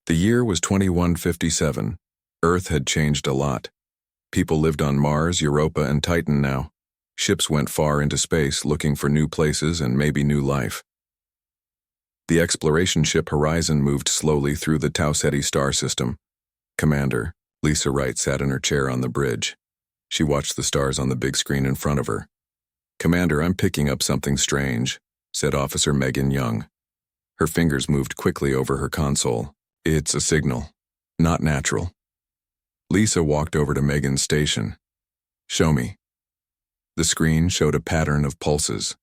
The year was 2157. Earth had changed a lot. People lived on Mars, Europa, and Titan now. Ships went far into space looking for new places and maybe new life. The exploration ship Horizon moved slowly through the Tau Ceti star system. Commander, Lisa Wright sat in her chair on the bridge. She watched the stars on the big screen in front of her. "Commander, I'm picking up something strange," said Officer Megan Young. Her fingers moved quickly over her console. "It's a signal. Not natural." Lisa walked over to Megan's station. "Show me." The screen showed a pattern of pulses.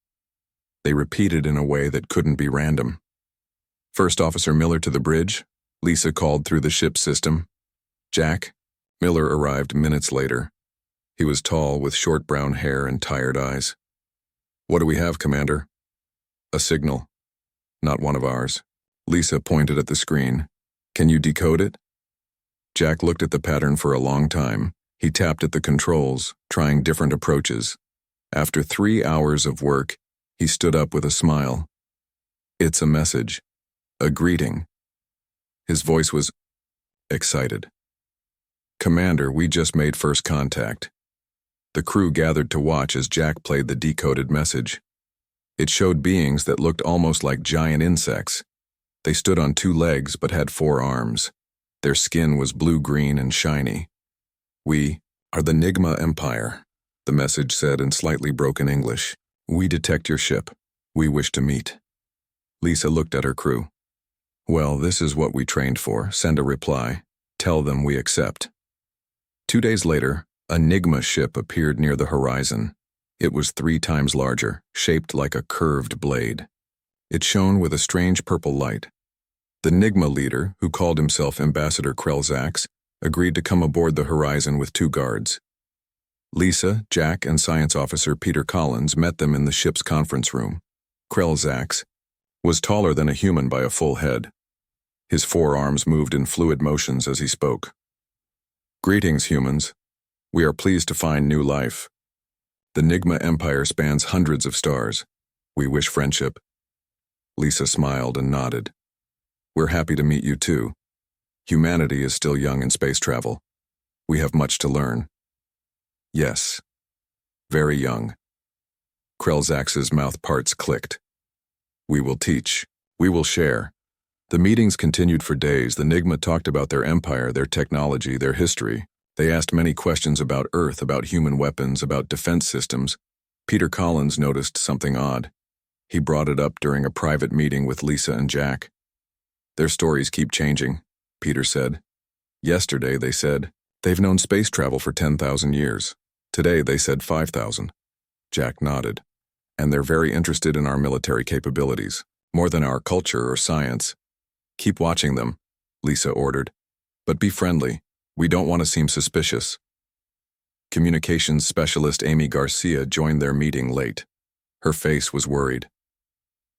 They repeated in a way that couldn't be random. "First Officer Miller to the bridge," Lisa called through the ship's system. "Jack." Miller arrived minutes later. He was tall, with short brown hair and tired eyes. "What do we have, Commander?" "A signal. Not one of ours." Lisa pointed at the screen. "Can you decode it?" Jack looked at the pattern for a long time. He tapped at the controls, trying different approaches. After 3 hours of work, he stood up with a smile. "It's a message. A greeting." His voice was excited. "Commander, we just made first contact." The crew gathered to watch as Jack played the decoded message. It showed beings that looked almost like giant insects. They stood on 2 legs but had 4 arms. Their skin was blue-green and shiny. "We are the NIGMA Empire," the message said in slightly broken English. "We detect your ship. We wish to meet." Lisa looked at her crew. "Well, this is what we trained for. Send a reply. Tell them we accept." 2 days later, a NIGMA ship appeared near the horizon. It was 3 times larger, shaped like a curved blade. It shone with a strange purple light. The NIGMA leader, who called himself Ambassador Krelzax, agreed to come aboard the horizon with 2 guards. Lisa, Jack, and Science Officer Peter Collins met them in the ship's conference room. Krelzax was taller than a human by a full head. His 4 arms moved in fluid motions as he spoke. "Greetings, humans. We are pleased to find new life. The NIGMA Empire spans hundreds of stars. We wish friendship." Lisa smiled and nodded. "We're happy to meet you too. Humanity is still young in space travel. We have much to learn." "Yes. Very young." Krelzax's mouth parts clicked. "We will teach. We will share." The meetings continued for days. The NIGMA talked about their empire, their technology, their history. They asked many questions about Earth, about human weapons, about defense systems. Peter Collins noticed something odd. He brought it up during a private meeting with Lisa and Jack. "Their stories keep changing," Peter said. "Yesterday they said they've known space travel for 10,000 years. Today they said 5,000. Jack nodded. "And they're very interested in our military capabilities, more than our culture or science." "Keep watching them," Lisa ordered. "But be friendly. We don't want to seem suspicious." Communications specialist Amy Garcia joined their meeting late. Her face was worried.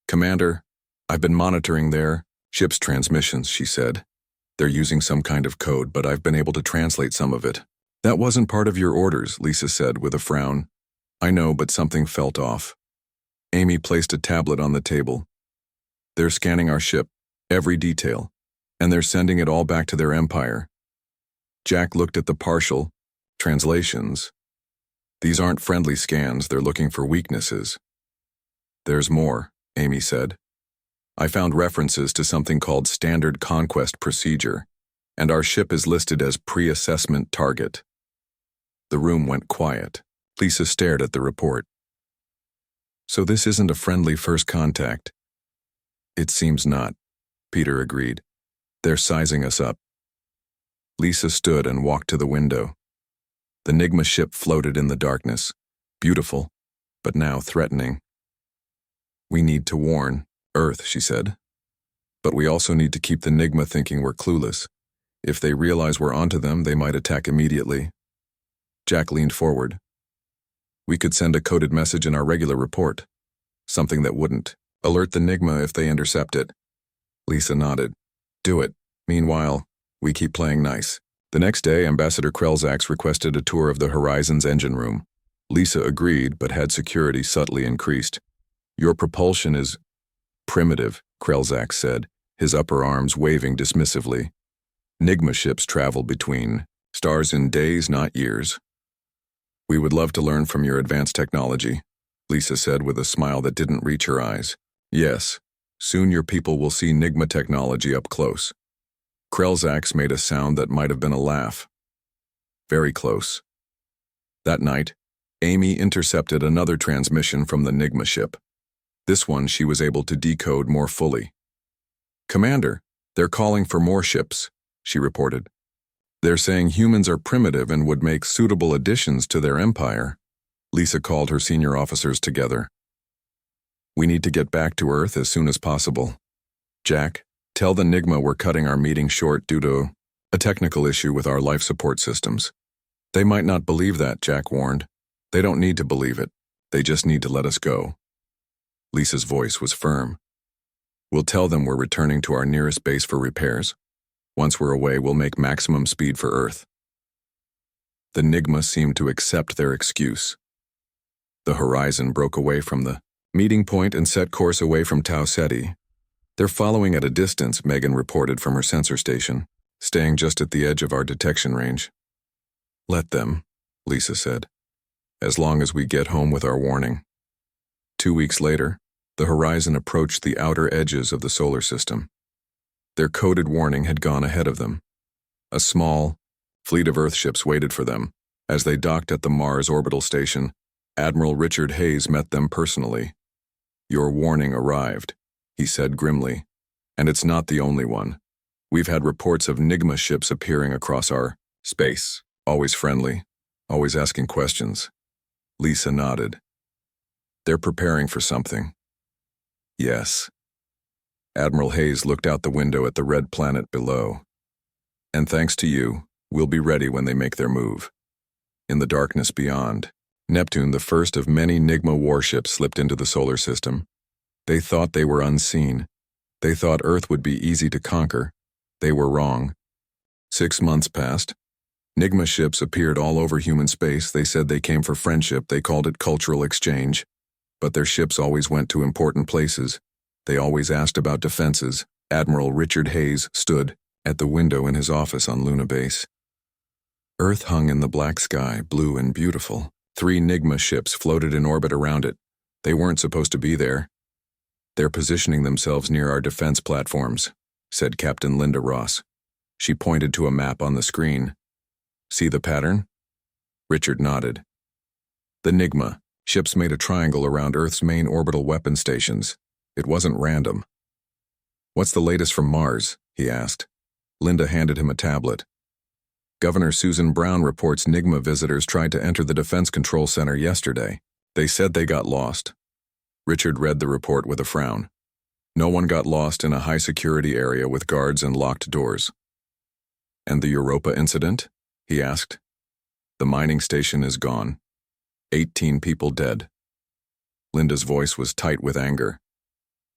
"Commander, I've been monitoring their ship's transmissions," she said. "They're using some kind of code, but I've been able to translate some of it." "That wasn't part of your orders," Lisa said with a frown. "I know, but something felt off." Amy placed a tablet on the table. "They're scanning our ship, every detail, and they're sending it all back to their empire." Jack looked at the partial translations. "These aren't friendly scans, they're looking for weaknesses." "There's more," Amy said. "I found references to something called Standard Conquest Procedure, and our ship is listed as pre-assessment target." The room went quiet. Lisa stared at the report. "So this isn't a friendly first contact?" "It seems not," Peter agreed. "They're sizing us up." Lisa stood and walked to the window. The NIGMA ship floated in the darkness, beautiful, but now threatening. "We need to warn Earth," she said. "But we also need to keep the NIGMA thinking we're clueless. If they realize we're onto them, they might attack immediately." Jack leaned forward. "We could send a coded message in our regular report. Something that wouldn't alert the NIGMA if they intercept it." Lisa nodded. "Do it. Meanwhile, we keep playing nice." The next day, Ambassador Krelzax requested a tour of the Horizon's engine room. Lisa agreed, but had security subtly increased. "Your propulsion is primitive," Krelzax said. his upper arms waving dismissively. NIGMA ships travel between stars in days, not years. We would love to learn from your advanced technology, Lisa said with a smile that didn't reach her eyes. Yes, soon your people will see NIGMA technology up close. Krelzak's made a sound that might have been a laugh. Very close. That night, Amy intercepted another transmission from the NIGMA ship. This one she was able to decode more fully. Commander, they're calling for more ships, she reported. They're saying humans are primitive and would make suitable additions to their empire. Lisa called her senior officers together. We need to get back to Earth as soon as possible. Jack, tell the NIGMA we're cutting our meeting short due to a technical issue with our life support systems. They might not believe that, Jack warned. They don't need to believe it. They just need to let us go. Lisa's voice was firm. We'll tell them we're returning to our nearest base for repairs. Once we're away, we'll make maximum speed for Earth. The NIGMA seemed to accept their excuse. The horizon broke away from the meeting point and set course away from Tau Ceti. They're following at a distance, Megan reported from her sensor station, staying just at the edge of our detection range. Let them, Lisa said, as long as we get home with our warning. 2 weeks later, the horizon approached the outer edges of the solar system. Their coded warning had gone ahead of them. A small fleet of Earthships waited for them. As they docked at the Mars orbital station, Admiral Richard Hayes met them personally. Your warning arrived, he said grimly, and it's not the only one. We've had reports of NIGMA ships appearing across our space, always friendly, always asking questions. Lisa nodded. They're preparing for something. Yes. Admiral Hayes looked out the window at the red planet below. And thanks to you, we'll be ready when they make their move. In the darkness beyond, Neptune, the first of many NIGMA warships, slipped into the solar system. They thought they were unseen. They thought Earth would be easy to conquer. They were wrong. 6 months passed. NIGMA ships appeared all over human space. They said they came for friendship. They called it cultural exchange. But their ships always went to important places. They always asked about defenses. Admiral Richard Hayes stood at the window in his office on Luna Base. Earth hung in the black sky, blue and beautiful. 3 NIGMA ships floated in orbit around it. They weren't supposed to be there. They're positioning themselves near our defense platforms, said Captain Linda Ross. She pointed to a map on the screen. See the pattern? Richard nodded. The NIGMA ships made a triangle around Earth's main orbital weapon stations. It wasn't random. What's the latest from Mars? He asked. Linda handed him a tablet. Governor Susan Brown reports NIGMA visitors tried to enter the Defense Control Center yesterday. They said they got lost. Richard read the report with a frown. No one got lost in a high-security area with guards and locked doors. And the Europa incident? He asked. The mining station is gone. 18 people dead. Linda's voice was tight with anger.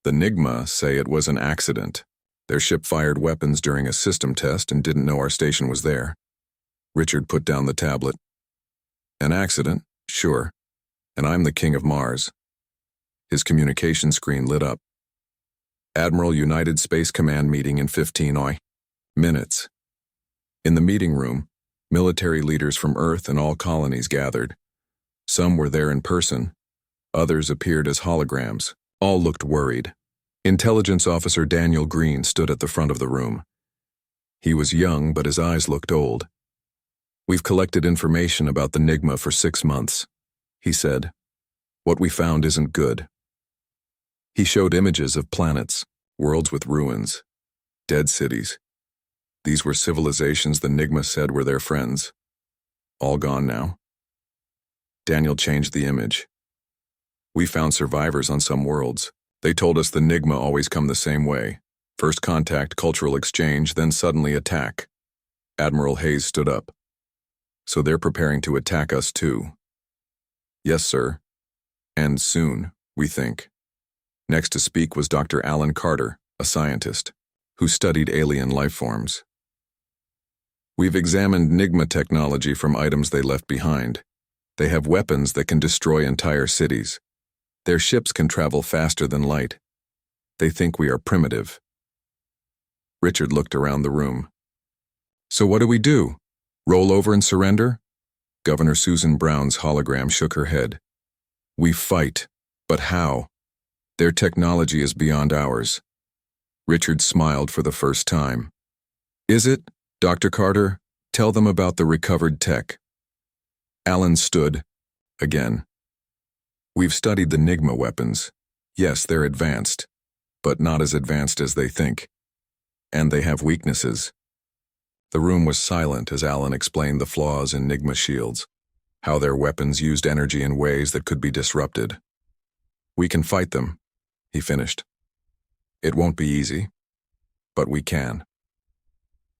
The NIGMA say it was an accident. Their ship fired weapons during a system test and didn't know our station was there. Richard put down the tablet. An accident? Sure. And I'm the king of Mars. His communication screen lit up. Admiral United Space Command meeting in 15 minutes. In the meeting room, military leaders from Earth and all colonies gathered. Some were there in person. Others appeared as holograms. All looked worried. Intelligence Officer Daniel Green stood at the front of the room. He was young, but his eyes looked old. We've collected information about the NIGMA for 6 months, he said. What we found isn't good. He showed images of planets, worlds with ruins, dead cities. These were civilizations the NIGMA said were their friends. All gone now. Daniel changed the image. We found survivors on some worlds. They told us the NIGMA always come the same way. First contact, cultural exchange, then suddenly attack. Admiral Hayes stood up. So they're preparing to attack us too. Yes, sir. And soon, we think. Next to speak was Dr. Alan Carter, a scientist, who studied alien life forms. We've examined NIGMA technology from items they left behind. They have weapons that can destroy entire cities. Their ships can travel faster than light. They think we are primitive. Richard looked around the room. So what do we do? Roll over and surrender? Governor Susan Brown's hologram shook her head. We fight. But how? Their technology is beyond ours. Richard smiled for the first time. Is it? Dr. Carter, tell them about the recovered tech. Alan stood. Again. We've studied the NIGMA weapons. Yes, they're advanced, but not as advanced as they think. And they have weaknesses. The room was silent as Alan explained the flaws in NIGMA shields, how their weapons used energy in ways that could be disrupted. We can fight them, he finished. It won't be easy, but we can.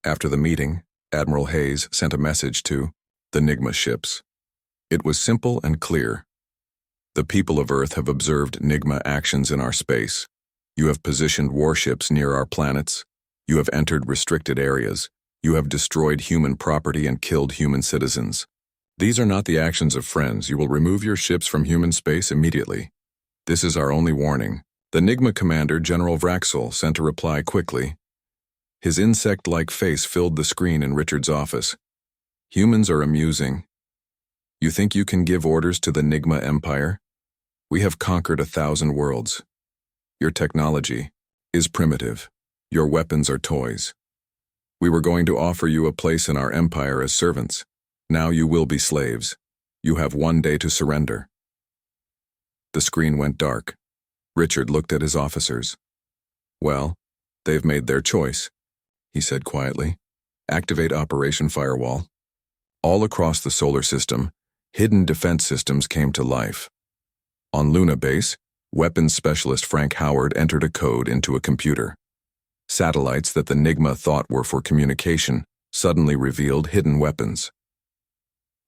After the meeting, Admiral Hayes sent a message to the NIGMA ships. It was simple and clear. The people of Earth have observed NIGMA actions in our space. You have positioned warships near our planets. You have entered restricted areas. You have destroyed human property and killed human citizens. These are not the actions of friends. You will remove your ships from human space immediately. This is our only warning. The NIGMA commander, General Vraxel, sent a reply quickly. His insect-like face filled the screen in Richard's office. Humans are amusing. You think you can give orders to the NIGMA Empire? We have conquered 1,000 worlds. Your technology is primitive. Your weapons are toys. We were going to offer you a place in our empire as servants. Now you will be slaves. You have 1 day to surrender. The screen went dark. Richard looked at his officers. Well, they've made their choice, he said quietly. Activate Operation Firewall. All across the solar system, hidden defense systems came to life. On Luna Base, weapons specialist Frank Howard entered a code into a computer. Satellites that the NIGMA thought were for communication suddenly revealed hidden weapons.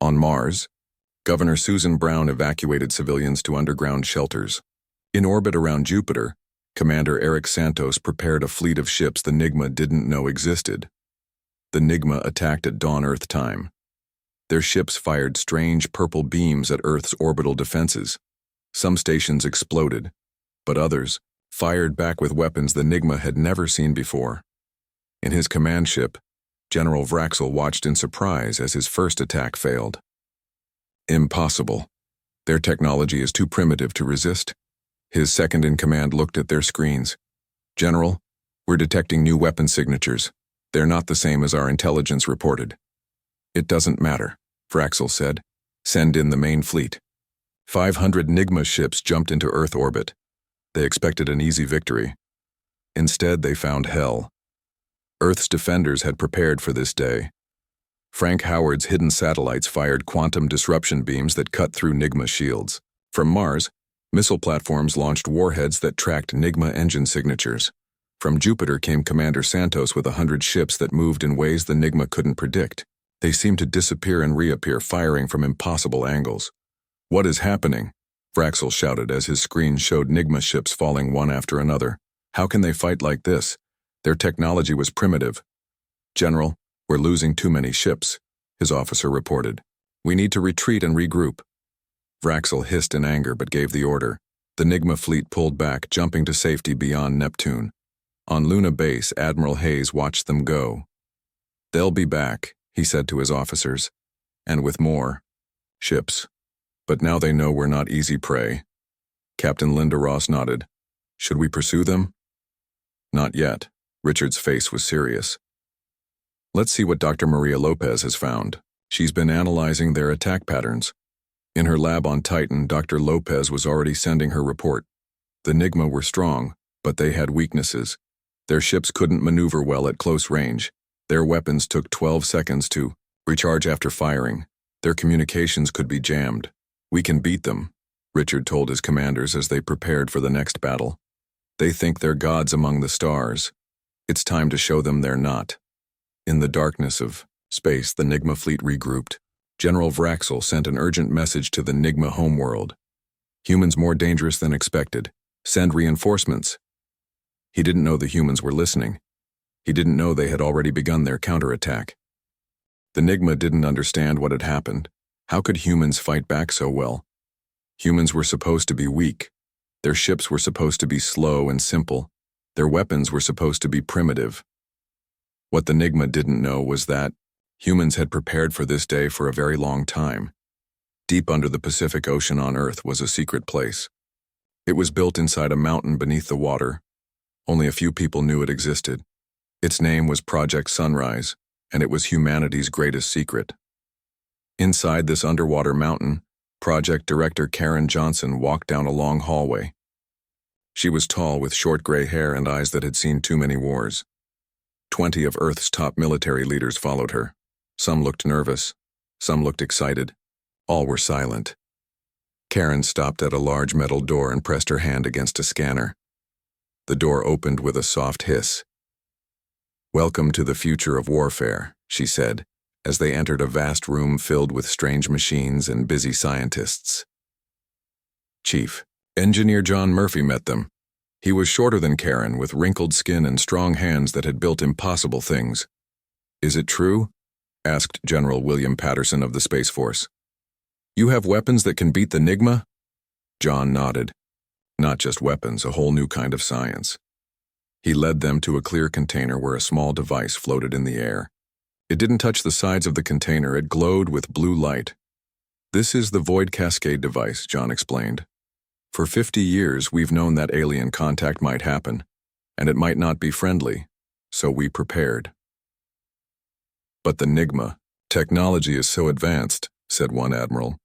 On Mars, Governor Susan Brown evacuated civilians to underground shelters. In orbit around Jupiter, Commander Eric Santos prepared a fleet of ships the NIGMA didn't know existed. The NIGMA attacked at dawn Earth time. Their ships fired strange purple beams at Earth's orbital defenses. Some stations exploded, but others fired back with weapons the NIGMA had never seen before. In his command ship, General Vraxel watched in surprise as his first attack failed. Impossible. Their technology is too primitive to resist. His second-in-command looked at their screens. General, we're detecting new weapon signatures. They're not the same as our intelligence reported. It doesn't matter, Vraxel said. Send in the main fleet. 500 NIGMA ships jumped into Earth orbit. They expected an easy victory. Instead, they found hell. Earth's defenders had prepared for this day. Frank Howard's hidden satellites fired quantum disruption beams that cut through NIGMA shields. From Mars, missile platforms launched warheads that tracked NIGMA engine signatures. From Jupiter came Commander Santos with 100 ships that moved in ways the NIGMA couldn't predict. They seemed to disappear and reappear, firing from impossible angles. What is happening? Vraxel shouted as his screen showed NIGMA ships falling one after another. How can they fight like this? Their technology was primitive. General, we're losing too many ships, his officer reported. We need to retreat and regroup. Vraxel hissed in anger but gave the order. The NIGMA fleet pulled back, jumping to safety beyond Neptune. On Luna Base, Admiral Hayes watched them go. They'll be back, he said to his officers, and with more ships. But now they know we're not easy prey. Captain Linda Ross nodded. Should we pursue them? Not yet. Richard's face was serious. Let's see what Dr. Maria Lopez has found. She's been analyzing their attack patterns. In her lab on Titan, Dr. Lopez was already sending her report. The NIGMA were strong, but they had weaknesses. Their ships couldn't maneuver well at close range. Their weapons took 12 seconds to recharge after firing. Their communications could be jammed. We can beat them, Richard told his commanders as they prepared for the next battle. They think they're gods among the stars. It's time to show them they're not. In the darkness of space, the NIGMA fleet regrouped. General Vraxel sent an urgent message to the NIGMA homeworld. Humans more dangerous than expected. Send reinforcements. He didn't know the humans were listening. He didn't know they had already begun their counterattack. The NIGMA didn't understand what had happened. How could humans fight back so well? Humans were supposed to be weak. Their ships were supposed to be slow and simple. Their weapons were supposed to be primitive. What the NIGMA didn't know was that humans had prepared for this day for a very long time. Deep under the Pacific Ocean on Earth was a secret place. It was built inside a mountain beneath the water. Only a few people knew it existed. Its name was Project Sunrise, and it was humanity's greatest secret. Inside this underwater mountain, Project Director Karen Johnson walked down a long hallway. She was tall with short gray hair and eyes that had seen too many wars. 20 of Earth's top military leaders followed her. Some looked nervous, some looked excited. All were silent. Karen stopped at a large metal door and pressed her hand against a scanner. The door opened with a soft hiss. "Welcome to the future of warfare," she said, as they entered a vast room filled with strange machines and busy scientists. Chief Engineer John Murphy met them. He was shorter than Karen, with wrinkled skin and strong hands that had built impossible things. "Is it true?" asked General William Patterson of the Space Force. "You have weapons that can beat the NIGMA?" John nodded. Not just weapons, a whole new kind of science. He led them to a clear container where a small device floated in the air. It didn't touch the sides of the container, it glowed with blue light. "This is the Void Cascade device," John explained. "For 50 years, we've known that alien contact might happen, and it might not be friendly, so we prepared." "But the NIGMA, technology is so advanced," said one admiral.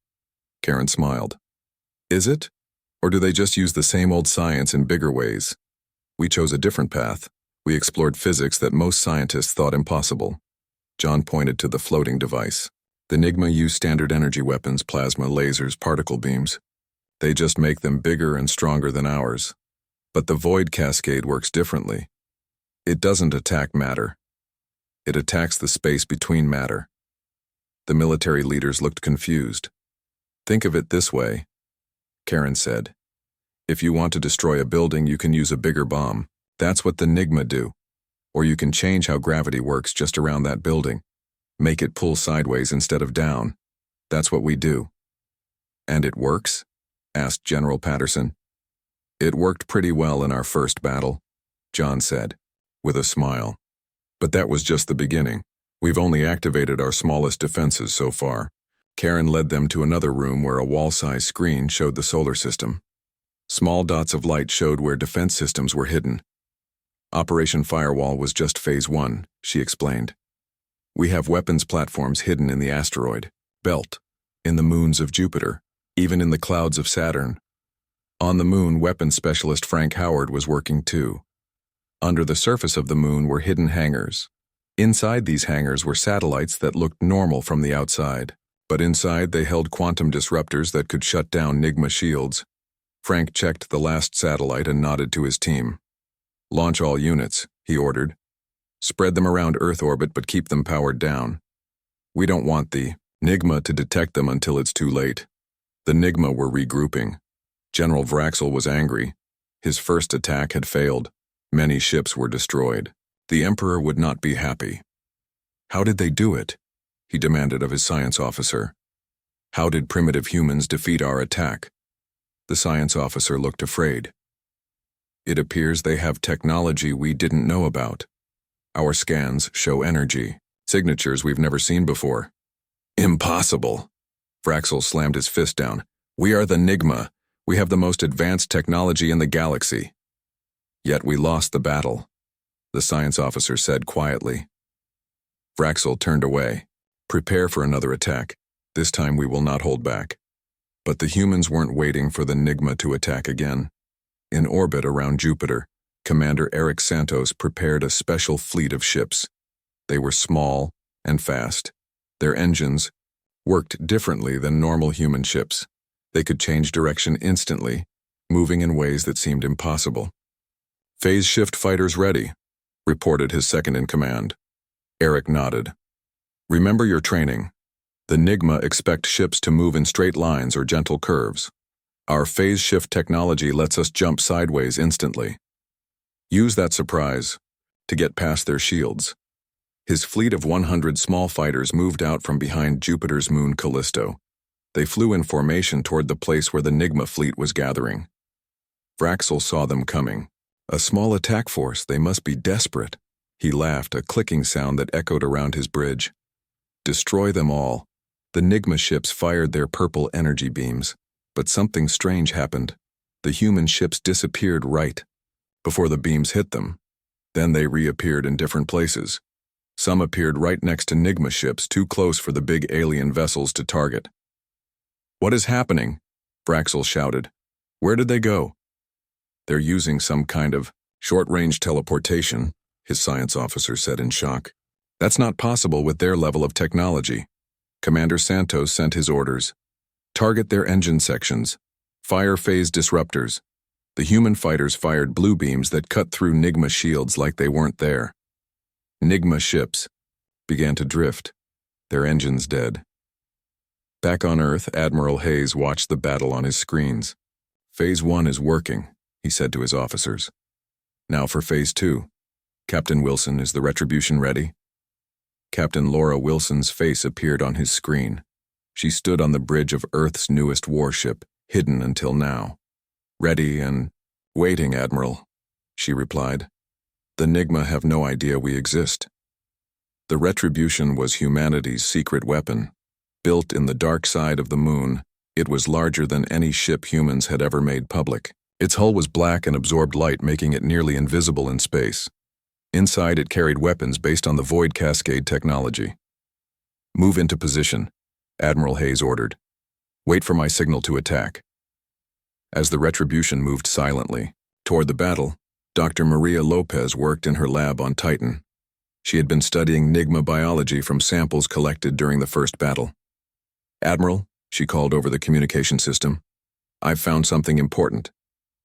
Karen smiled. "Is it? Or do they just use the same old science in bigger ways? We chose a different path. We explored physics that most scientists thought impossible." John pointed to the floating device. "The NIGMA use standard energy weapons, plasma, lasers, particle beams. They just make them bigger and stronger than ours. But the Void Cascade works differently. It doesn't attack matter. It attacks the space between matter." The military leaders looked confused. "Think of it this way," Karen said. "If you want to destroy a building, you can use a bigger bomb. That's what the NIGMA do. Or you can change how gravity works just around that building. Make it pull sideways instead of down. That's what we do." "And it works?" asked General Patterson. "It worked pretty well in our first battle," John said, with a smile. "But that was just the beginning. We've only activated our smallest defenses so far." Karen led them to another room where a wall-sized screen showed the solar system. Small dots of light showed where defense systems were hidden. "Operation Firewall was just Phase 1, she explained. "We have weapons platforms hidden in the asteroid belt, in the moons of Jupiter, even in the clouds of Saturn. On the moon, weapons specialist Frank Howard was working too. Under the surface of the moon were hidden hangars. Inside these hangars were satellites that looked normal from the outside, but inside they held quantum disruptors that could shut down NIGMA shields." Frank checked the last satellite and nodded to his team. "Launch all units," he ordered. "Spread them around Earth orbit, but keep them powered down. We don't want the NIGMA to detect them until it's too late." The NIGMA were regrouping. General Vraxel was angry. His first attack had failed. Many ships were destroyed. The Emperor would not be happy. "How did they do it?" he demanded of his science officer. "How did primitive humans defeat our attack?" The science officer looked afraid. "It appears they have technology we didn't know about. Our scans show energy, signatures we've never seen before." "Impossible!" Vraxel slammed his fist down. "We are the NIGMA. We have the most advanced technology in the galaxy." "Yet we lost the battle," the science officer said quietly. Vraxel turned away. "Prepare for another attack. This time we will not hold back." But the humans weren't waiting for the NIGMA to attack again. In orbit around Jupiter, Commander Eric Santos prepared a special fleet of ships. They were small and fast. Their engines worked differently than normal human ships. They could change direction instantly, moving in ways that seemed impossible. "Phase shift fighters ready," reported his second-in-command. Eric nodded. "Remember your training. The NIGMA expect ships to move in straight lines or gentle curves. Our phase shift technology lets us jump sideways instantly. Use that surprise to get past their shields." His fleet of 100 small fighters moved out from behind Jupiter's moon Callisto. They flew in formation toward the place where the NIGMA fleet was gathering. Vraxel saw them coming. "A small attack force, they must be desperate," He laughed, a clicking sound that echoed around his bridge. Destroy them all. The NIGMA ships fired their purple energy beams, but something strange happened. The human ships disappeared right before the beams hit them. Then they reappeared in different places. Some appeared right next to NIGMA ships, too close for the big alien vessels to target. What is happening? Vraxel shouted. Where did they go? They're using some kind of short-range teleportation, his science officer said in shock. That's not possible with their level of technology. Commander Santos sent his orders. Target their engine sections. Fire phase disruptors. The human fighters fired blue beams that cut through NIGMA shields like they weren't there. NIGMA ships began to drift, their engines dead. Back on Earth, Admiral Hayes watched the battle on his screens. Phase 1 is working, he said to his officers. Now for Phase 2. Captain Wilson, is the retribution ready? Captain Laura Wilson's face appeared on his screen. She stood on the bridge of Earth's newest warship, hidden until now. Ready and waiting, Admiral, she replied. The NIGMA have no idea we exist. The retribution was humanity's secret weapon. Built in the dark side of the moon, it was larger than any ship humans had ever made public. Its hull was black and absorbed light, making it nearly invisible in space. Inside, it carried weapons based on the Void Cascade technology. Move into position, Admiral Hayes ordered. Wait for my signal to attack. As the retribution moved silently toward the battle, Dr. Maria Lopez worked in her lab on Titan. She had been studying NIGMA biology from samples collected during the first battle. Admiral, she called over the communication system, I've found something important.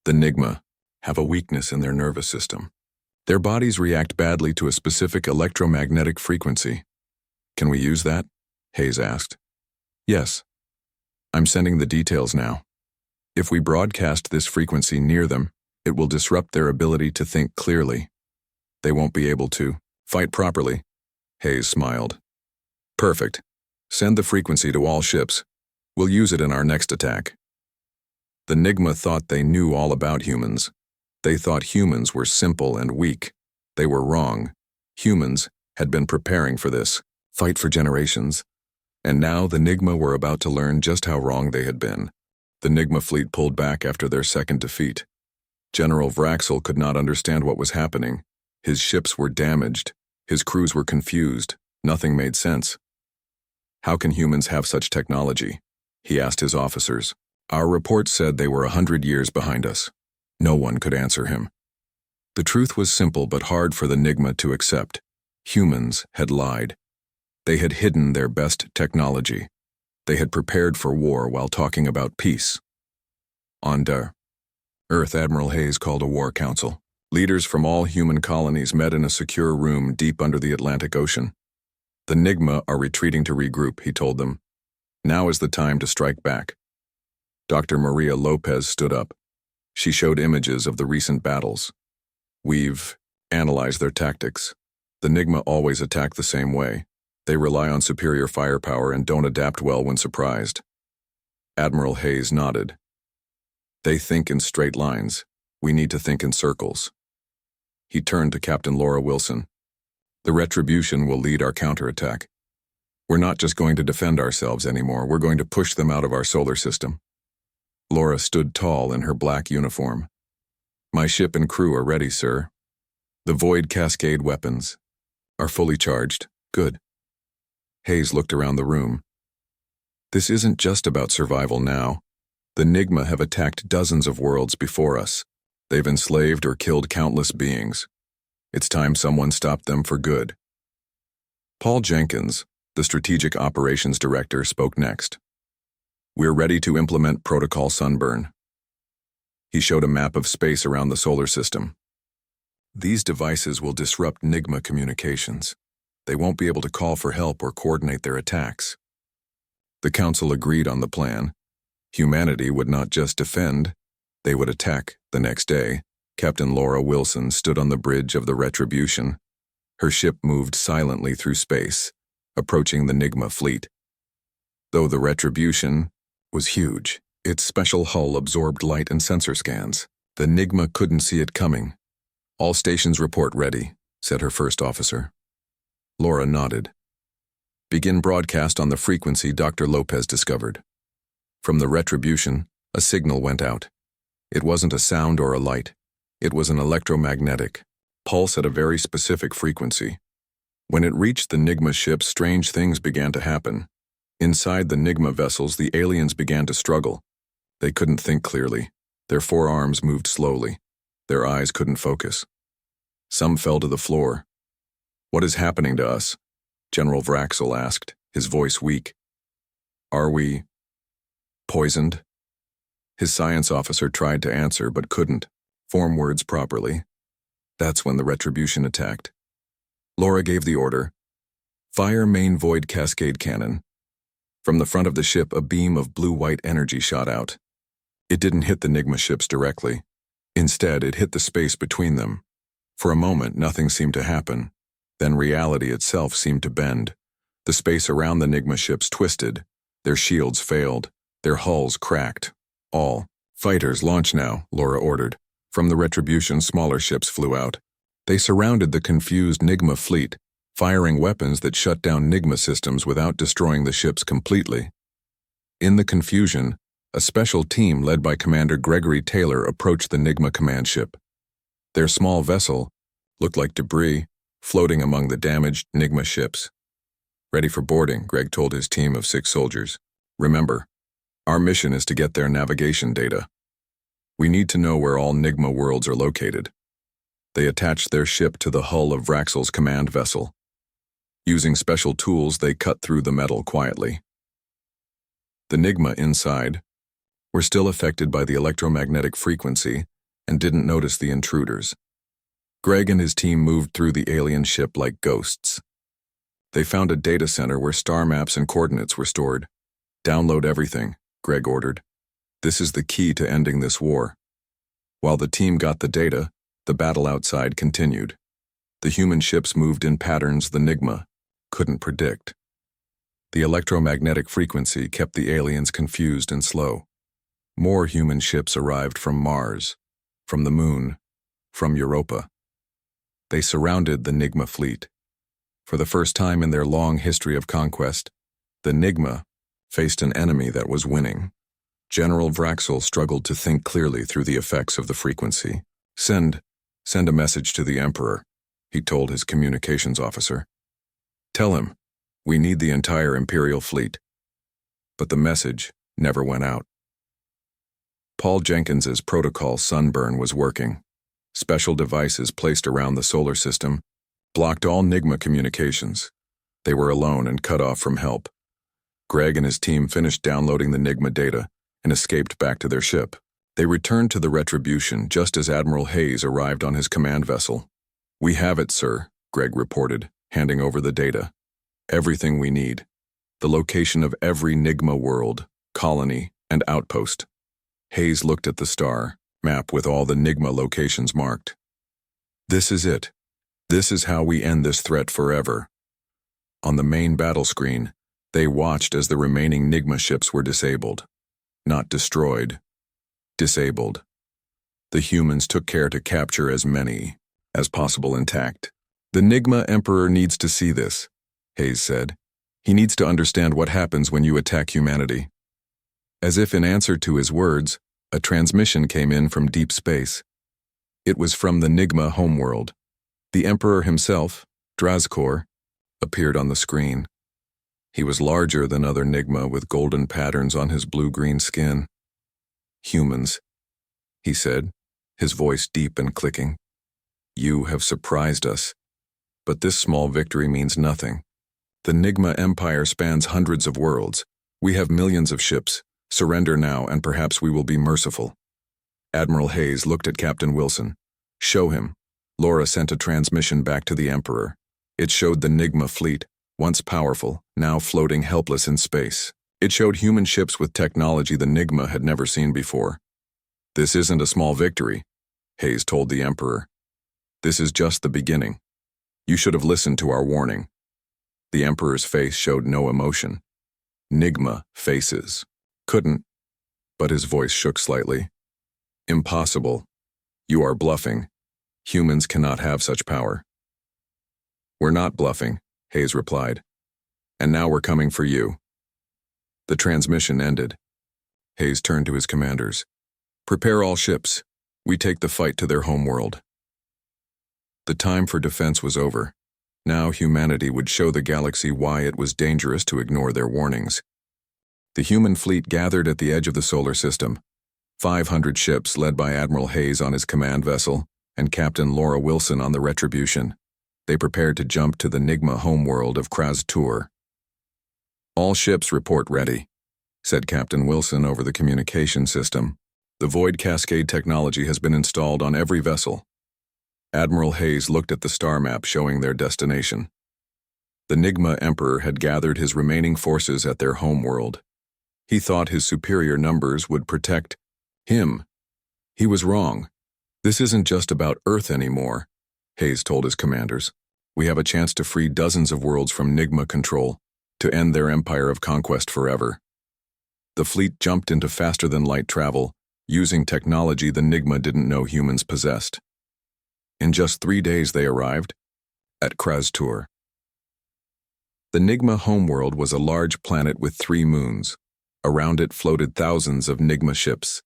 The NIGMA have a weakness in their nervous system. Their bodies react badly to a specific electromagnetic frequency. Can we use that? Hayes asked. Yes. I'm sending the details now. If we broadcast this frequency near them, it will disrupt their ability to think clearly. They won't be able to fight properly. Hayes smiled. Perfect. Send the frequency to all ships. We'll use it in our next attack. The NIGMA thought they knew all about humans. They thought humans were simple and weak. They were wrong. Humans had been preparing for this fight for generations. And now the NIGMA were about to learn just how wrong they had been. The NIGMA fleet pulled back after their second defeat. General Vraxel could not understand what was happening. His ships were damaged. His crews were confused. Nothing made sense. How can humans have such technology? He asked his officers. Our report said they were 100 years behind us. No one could answer him. The truth was simple but hard for the NIGMA to accept. Humans had lied. They had hidden their best technology. They had prepared for war while talking about peace. On Earth, Admiral Hayes called a war council. Leaders from all human colonies met in a secure room deep under the Atlantic Ocean. The NIGMA are retreating to regroup, he told them. Now is the time to strike back. Dr. Maria Lopez stood up. She showed images of the recent battles. We've analyzed their tactics. The NIGMA always attack the same way. They rely on superior firepower and don't adapt well when surprised. Admiral Hayes nodded. They think in straight lines. We need to think in circles. He turned to Captain Laura Wilson. The retribution will lead our counterattack. We're not just going to defend ourselves anymore. We're going to push them out of our solar system. Laura stood tall in her black uniform. My ship and crew are ready, sir. The Void Cascade weapons are fully charged. Good. Hayes looked around the room. This isn't just about survival now. The NIGMA have attacked dozens of worlds before us. They've enslaved or killed countless beings. It's time someone stopped them for good. Paul Jenkins, the Strategic Operations Director, spoke next. We're ready to implement Protocol Sunburn. He showed a map of space around the solar system. These devices will disrupt NIGMA communications. They won't be able to call for help or coordinate their attacks. The Council agreed on the plan. Humanity would not just defend, they would attack. The next day, Captain Laura Wilson stood on the bridge of the Retribution. Her ship moved silently through space, approaching the NIGMA fleet. Though the Retribution was huge, its special hull absorbed light and sensor scans. The NIGMA couldn't see it coming. All stations report ready. said her first officer. Laura nodded. Begin broadcast on the frequency Dr. Lopez discovered. From the Retribution, a signal went out. It wasn't a sound or a light. It was an electromagnetic pulse at a very specific frequency. When it reached the NIGMA ship, strange things began to happen. Inside the NIGMA vessels, the aliens began to struggle. They couldn't think clearly. Their forearms moved slowly. Their eyes couldn't focus. Some fell to the floor. "What is happening to us?" General Vraxel asked, his voice weak. "Are we poisoned?" His science officer tried to answer but couldn't form words properly. That's when the Retribution attacked. Laura gave the order, "Fire main void cascade cannon." From the front of the ship, a beam of blue-white energy shot out. It didn't hit the NIGMA ships directly. Instead, it hit the space between them. For a moment, nothing seemed to happen. Then reality itself seemed to bend. The space around the NIGMA ships twisted. Their shields failed. Their hulls cracked. "All fighters launch now," Laura ordered. From the Retribution, smaller ships flew out. They surrounded the confused NIGMA fleet, firing weapons that shut down NIGMA systems without destroying the ships completely. In the confusion, a special team led by Commander Gregory Taylor approached the NIGMA command ship. Their small vessel looked like debris floating among the damaged NIGMA ships. "Ready for boarding," Greg told his team of 6 soldiers. "Remember, our mission is to get their navigation data. We need to know where all NIGMA worlds are located." They attached their ship to the hull of Vraxel's command vessel. Using special tools, they cut through the metal quietly. The NIGMA inside were still affected by the electromagnetic frequency and didn't notice the intruders. Greg and his team moved through the alien ship like ghosts. They found a data center where star maps and coordinates were stored. "Download everything," Greg ordered. "This is the key to ending this war." While the team got the data, the battle outside continued. The human ships moved in patterns the NIGMA couldn't predict. The electromagnetic frequency kept the aliens confused and slow. More human ships arrived from Mars, from the Moon, from Europa. They surrounded the NIGMA fleet. For the first time in their long history of conquest, the NIGMA faced an enemy that was winning. General Vraxel struggled to think clearly through the effects of the frequency. Send a message to the Emperor," he told his communications officer. "Tell him, we need the entire Imperial fleet." But the message never went out. Paul Jenkins's protocol Sunburn was working. Special devices placed around the solar system blocked all NIGMA communications. They were alone and cut off from help. Greg and his team finished downloading the NIGMA data and escaped back to their ship. They returned to the Retribution just as Admiral Hayes arrived on his command vessel. "We have it, sir," Greg reported, handing over the data. "Everything we need. The location of every NIGMA world, colony, and outpost." Hayes looked at the star map with all the NIGMA locations marked. "This is it. This is how we end this threat forever." On the main battle screen, they watched as the remaining NIGMA ships were disabled. Not destroyed. Disabled. The humans took care to capture as many as possible intact. "The NIGMA Emperor needs to see this," Hayes said. "He needs to understand what happens when you attack humanity." As if in answer to his words, a transmission came in from deep space. It was from the NIGMA homeworld. The Emperor himself, Drazkor, appeared on the screen. He was larger than other NIGMA with golden patterns on his blue-green skin. "Humans," he said, his voice deep and clicking. "You have surprised us. But this small victory means nothing. The NIGMA Empire spans hundreds of worlds. We have millions of ships. Surrender now, and perhaps we will be merciful." Admiral Hayes looked at Captain Wilson. "Show him." Laura sent a transmission back to the Emperor. It showed the NIGMA fleet, once powerful, now floating helpless in space. It showed human ships with technology the NIGMA had never seen before. "This isn't a small victory," Hayes told the Emperor. "This is just the beginning. You should have listened to our warning." The Emperor's face showed no emotion. NIGMA faces couldn't, but his voice shook slightly. "Impossible. You are bluffing. Humans cannot have such power." We're not bluffing, Hayes replied. And now we're coming for you. The transmission ended. Hayes turned to his commanders. Prepare all ships. We take the fight to their homeworld. The time for defense was over. Now humanity would show the galaxy why it was dangerous to ignore their warnings. The human fleet gathered at the edge of the solar system. 500 ships led by Admiral Hayes on his command vessel and Captain Laura Wilson on the Retribution. They prepared to jump to the NIGMA homeworld of Krastur. All ships report ready, said Captain Wilson over the communication system. The Void Cascade technology has been installed on every vessel. Admiral Hayes looked at the star map showing their destination. The NIGMA Emperor had gathered his remaining forces at their homeworld. He thought his superior numbers would protect him. He was wrong. This isn't just about Earth anymore, Hayes told his commanders. We have a chance to free dozens of worlds from NIGMA control, to end their empire of conquest forever. The fleet jumped into faster-than-light travel, using technology the NIGMA didn't know humans possessed. In just 3 days they arrived at Krastur. The NIGMA homeworld was a large planet with 3 moons. Around it floated thousands of NIGMA ships.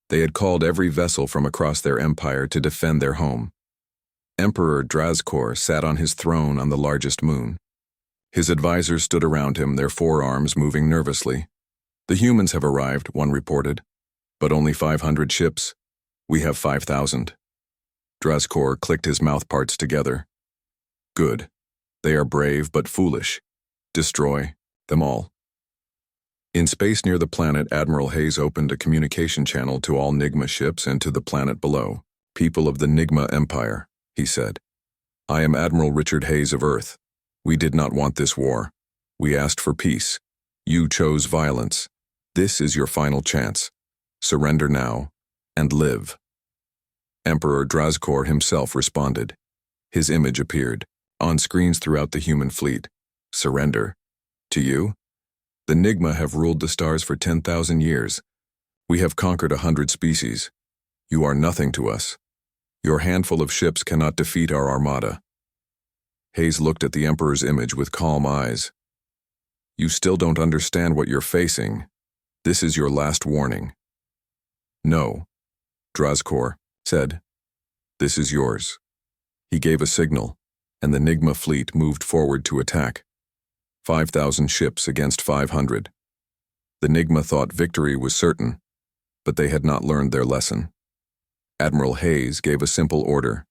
They had called every vessel from across their empire to defend their home. Emperor Drazkor sat on his throne on the largest moon. His advisors stood around him, their forearms moving nervously. The humans have arrived, one reported. But only 500 ships. We have 5,000. Drazkor clicked his mouthparts together. Good. They are brave but foolish. Destroy them all. In space near the planet, Admiral Hayes opened a communication channel to all NIGMA ships and to the planet below. People of the NIGMA Empire, he said. I am Admiral Richard Hayes of Earth. We did not want this war. We asked for peace. You chose violence. This is your final chance. Surrender now and live. Emperor Drazkor himself responded. His image appeared on screens throughout the human fleet. Surrender. To you? The NIGMA have ruled the stars for 10,000 years. We have conquered 100 species. You are nothing to us. Your handful of ships cannot defeat our armada. Hayes looked at the Emperor's image with calm eyes. You still don't understand what you're facing. This is your last warning. No, Drazkor said. This is yours. He gave a signal, and the NIGMA fleet moved forward to attack. 5,000 ships against 500. The NIGMA thought victory was certain, but they had not learned their lesson. Admiral Hayes gave a simple order.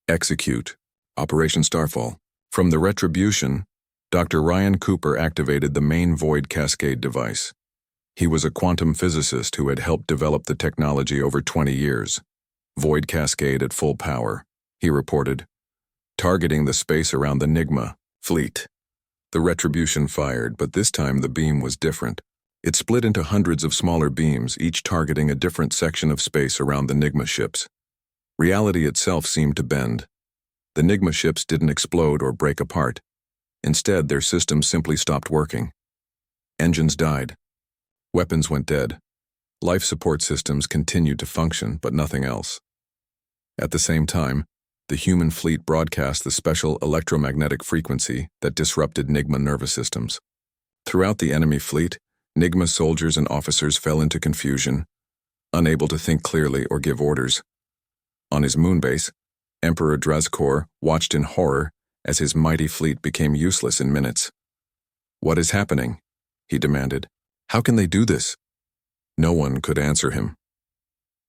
Execute. Operation Starfall. From the Retribution, Dr. Ryan Cooper activated the main Void Cascade device. He was a quantum physicist who had helped develop the technology over 20 years. Void Cascade at full power, he reported, targeting the space around the NIGMA fleet. The Retribution fired, but this time the beam was different. It split into hundreds of smaller beams, each targeting a different section of space around the NIGMA ships. Reality itself seemed to bend. The NIGMA ships didn't explode or break apart. Instead, their systems simply stopped working. Engines died. Weapons went dead. Life support systems continued to function, but nothing else. At the same time, the human fleet broadcast the special electromagnetic frequency that disrupted NIGMA nervous systems. Throughout the enemy fleet, NIGMA soldiers and officers fell into confusion, unable to think clearly or give orders. On his moonbase, Emperor Drazkor watched in horror as his mighty fleet became useless in minutes. What is happening? He demanded. How can they do this? No one could answer him.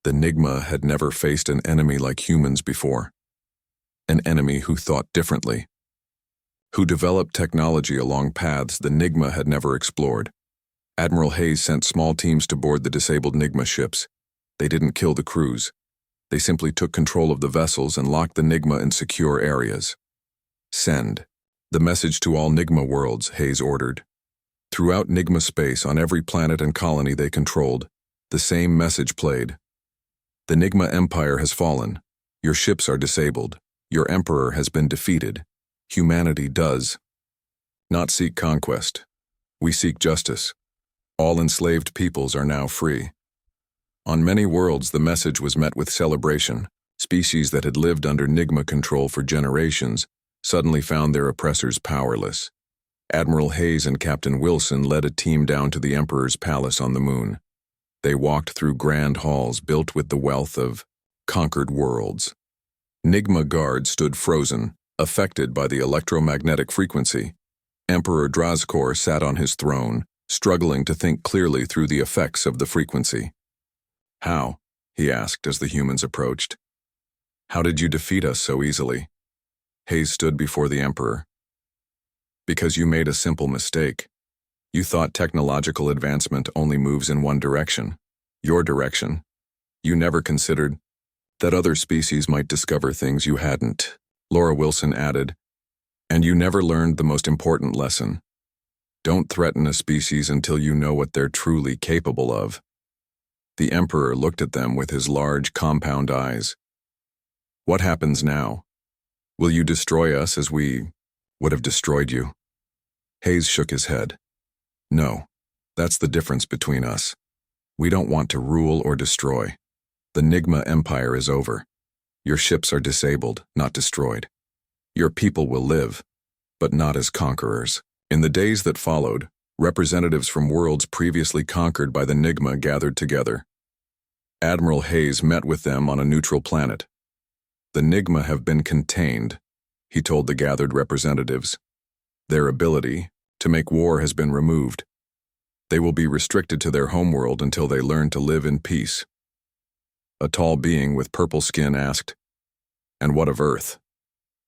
The NIGMA had never faced an enemy like humans before. An enemy who thought differently. Who developed technology along paths the NIGMA had never explored. Admiral Hayes sent small teams to board the disabled NIGMA ships. They didn't kill the crews. They simply took control of the vessels and locked the NIGMA in secure areas. Send. The message to all NIGMA worlds, Hayes ordered. Throughout NIGMA space, on every planet and colony they controlled, the same message played. The NIGMA Empire has fallen. Your ships are disabled. Your Emperor has been defeated. Humanity does not seek conquest. We seek justice. All enslaved peoples are now free. On many worlds, the message was met with celebration. Species that had lived under NIGMA control for generations suddenly found their oppressors powerless. Admiral Hayes and Captain Wilson led a team down to the Emperor's palace on the moon. They walked through grand halls built with the wealth of conquered worlds. NIGMA guards stood frozen, affected by the electromagnetic frequency. Emperor Drazkor sat on his throne, struggling to think clearly through the effects of the frequency. "How?" he asked as the humans approached. "How did you defeat us so easily?" Hayes stood before the Emperor. "Because you made a simple mistake. You thought technological advancement only moves in one direction, your direction. You never considered that other species might discover things you hadn't," Laura Wilson added. "And you never learned the most important lesson. Don't threaten a species until you know what they're truly capable of." The Emperor looked at them with his large, compound eyes. "What happens now? Will you destroy us as we would have destroyed you?" Hayes shook his head. "No, that's the difference between us. We don't want to rule or destroy. The NIGMA Empire is over. Your ships are disabled, not destroyed. Your people will live, but not as conquerors." In the days that followed, representatives from worlds previously conquered by the NIGMA gathered together. Admiral Hayes met with them on a neutral planet. "The NIGMA have been contained," he told the gathered representatives. "Their ability to make war has been removed. They will be restricted to their homeworld until they learn to live in peace." A tall being with purple skin asked, "And what of Earth?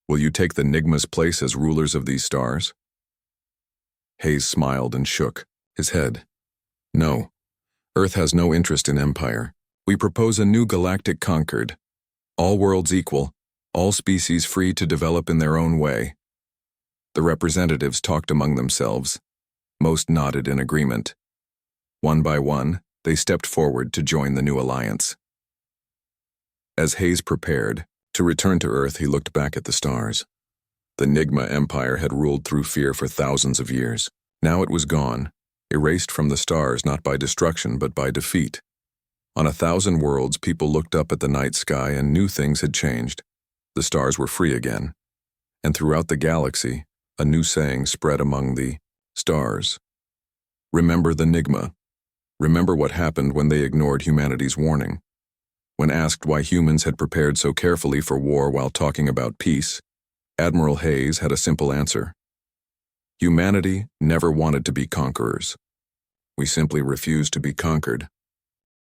Will you take the NIGMA's place as rulers of these stars?" Hayes smiled and shook his head. "No, Earth has no interest in empire. We propose a new galactic concord. All worlds equal, all species free to develop in their own way." The representatives talked among themselves. Most nodded in agreement. One by one, they stepped forward to join the new alliance. As Hayes prepared to return to Earth, he looked back at the stars. The NIGMA Empire had ruled through fear for thousands of years. Now it was gone, erased from the stars not by destruction but by defeat. On 1,000 worlds, people looked up at the night sky and knew things had changed. The stars were free again. And throughout the galaxy, a new saying spread among the stars. Remember the NIGMA. Remember what happened when they ignored humanity's warning. When asked why humans had prepared so carefully for war while talking about peace, Admiral Hayes had a simple answer. Humanity never wanted to be conquerors. We simply refused to be conquered.